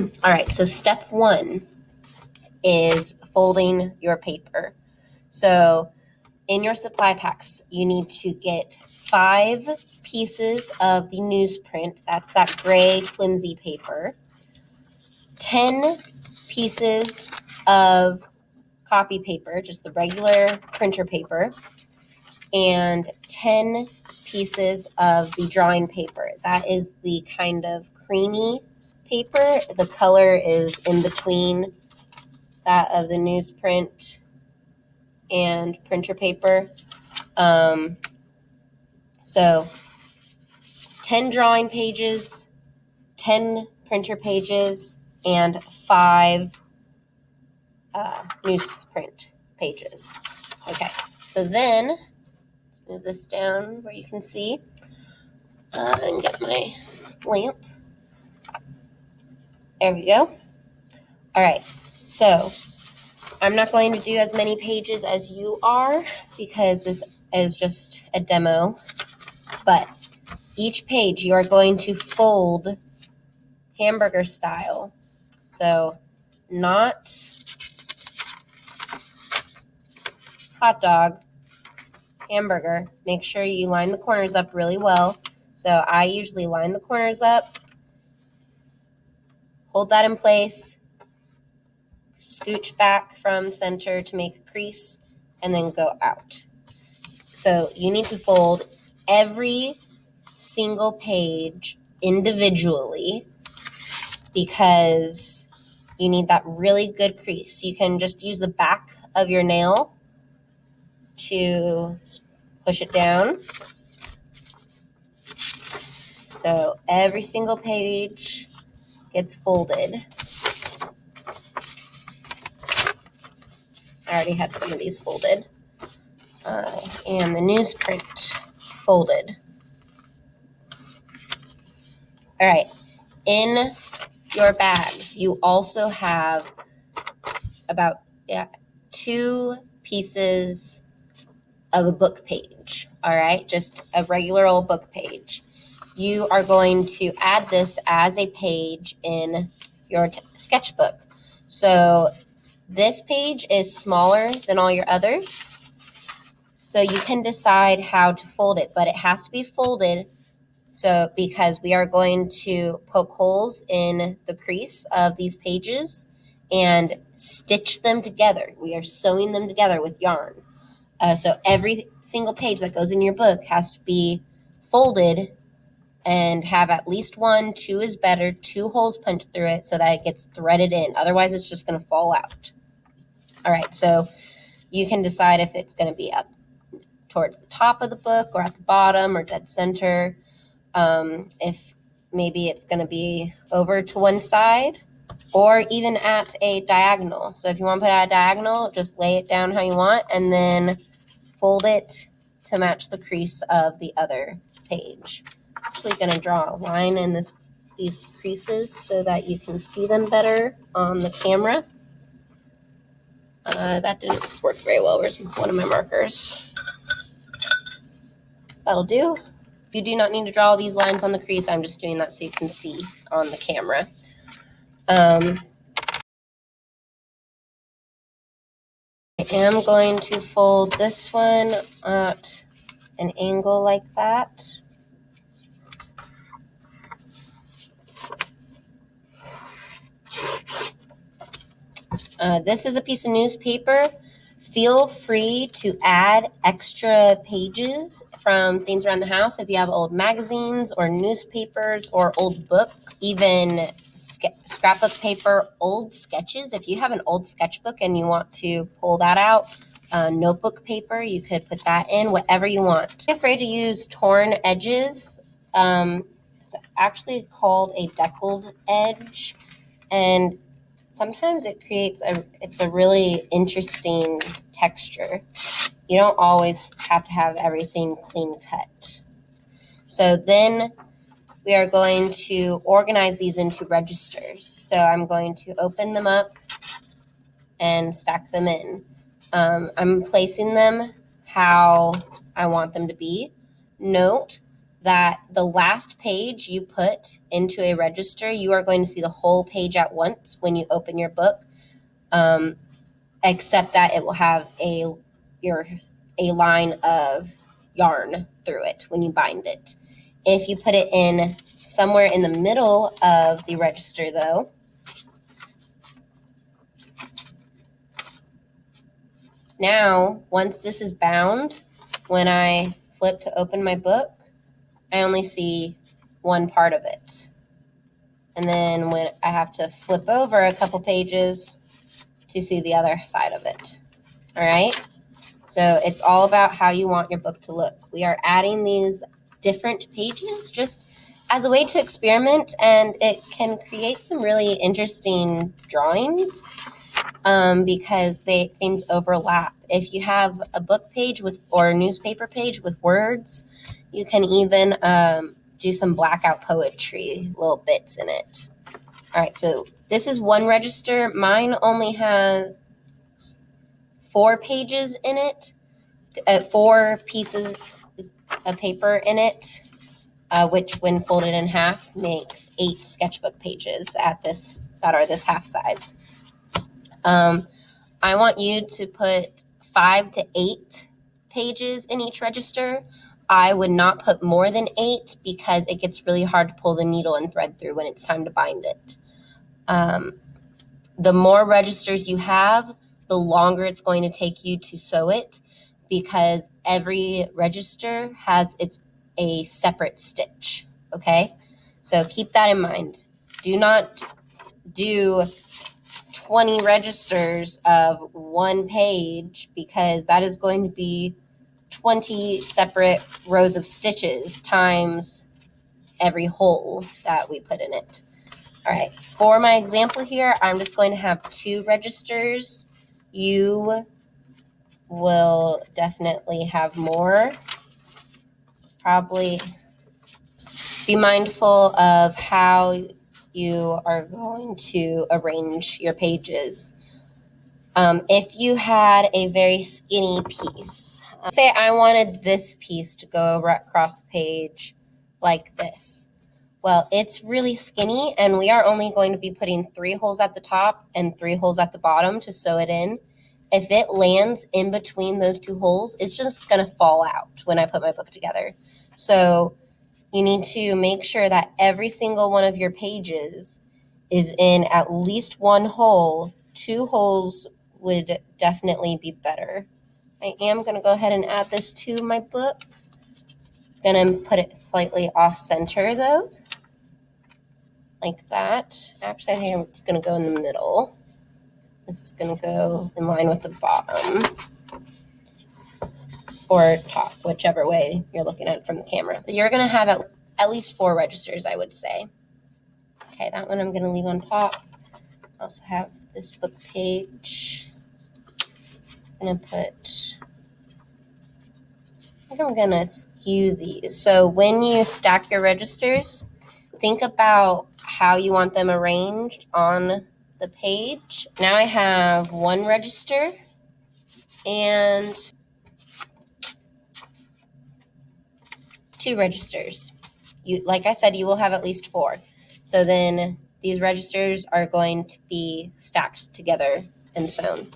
All right, so step one is folding your paper. So in your supply packs, you need to get 5 pieces of the newsprint. That's that gray flimsy paper. 10 pieces of copy paper, just the regular printer paper, and 10 pieces of the drawing paper. That is the kind of creamy paper. The color is in between that of the newsprint and printer paper. So 10 drawing pages, 10 printer pages, and 5 newsprint pages. Okay, so then let's move this down where you can see and get my lamp. There we go. All right, so I'm not going to do as many pages as you are because this is just a demo, but each page you are going to fold hamburger style. So not hot dog, hamburger. Make sure you line the corners up really well. So I usually line the corners up, hold that in place, scooch back from center to make a crease, and then go out. So you need to fold every single page individually because you need that really good crease. You can just use the back of your nail to push it down. So every single page gets folded. I already had some of these folded. And the newsprint folded. All right, in your bags, you also have about 2 pieces of a book page, all right? Just a regular old book page. You are going to add this as a page in your sketchbook. So this page is smaller than all your others. So you can decide how to fold it, but it has to be folded so because we are going to poke holes in the crease of these pages and stitch them together. We are sewing them together with yarn. So every single page that goes in your book has to be folded and have at least 1, 2 is better, 2 holes punched through it so that it gets threaded in. Otherwise, it's just going to fall out. All right, so you can decide if it's going to be up towards the top of the book or at the bottom or dead center. If maybe it's going to be over to one side or even at a diagonal. So if you want to put it at a diagonal, just lay it down how you want and then fold it to match the crease of the other page. I'm actually going to draw a line in these creases so that you can see them better on the camera. That didn't work very well. Where's one of my markers? That'll do. You do not need to draw these lines on the crease. I'm just doing that so you can see on the camera. I am going to fold this one at an angle like that. This is a piece of newspaper. Feel free to add extra pages from things around the house. If you have old magazines or newspapers or old books, even scrapbook paper, old sketches. If you have an old sketchbook and you want to pull that out, notebook paper, you could put that in, whatever you want. Don't be afraid to use torn edges. It's actually called a deckled edge, and sometimes it creates it's a really interesting texture. You don't always have to have everything clean cut. So then we are going to organize these into registers. So I'm going to open them up and stack them in. I'm placing them how I want them to be. Note that the last page you put into a register, you are going to see the whole page at once when you open your book, except that it will have a line of yarn through it when you bind it. If you put it in somewhere in the middle of the register, though, now once this is bound, when I flip to open my book, I only see one part of it. And then when I have to flip over a couple pages to see the other side of it. All right. So it's all about how you want your book to look. We are adding these different pages just as a way to experiment, and it can create some really interesting drawings because things overlap. If you have a book page or a newspaper page with words, you can even do some blackout poetry, little bits in it. All right, so this is one register. Mine only has 4 pages in it, 4 pieces of paper in it, which when folded in half makes 8 sketchbook pages that are this half size. I want you to put 5 to 8 pages in each register. I would not put more than 8 because it gets really hard to pull the needle and thread through when it's time to bind it. The more registers you have, the longer it's going to take you to sew it because every register has a separate stitch, okay? So keep that in mind. Do not do 20 registers of 1 page because that is going to be 20 separate rows of stitches times every hole that we put in it. All right, for my example here, I'm just going to have 2 registers. You will definitely have more. Probably be mindful of how you are going to arrange your pages. If you had a very skinny piece, say I wanted this piece to go across the page like this. Well, it's really skinny, and we are only going to be putting 3 holes at the top and 3 holes at the bottom to sew it in. If it lands in between those 2 holes, it's just going to fall out when I put my book together. So you need to make sure that every single one of your pages is in at least 1 hole. 2 holes would definitely be better. I am going to go ahead and add this to my book. Going to put it slightly off center though, like that. Actually, I think it's going to go in the middle. This is going to go in line with the bottom or top, whichever way you're looking at it from the camera. But you're going to have at least 4 registers, I would say. Okay, that one I'm going to leave on top. I also have this book page. I'm going to skew these. So when you stack your registers, think about how you want them arranged on the page. Now I have 1 register and 2 registers. Like I said, you will have at least 4. So then these registers are going to be stacked together and sewn.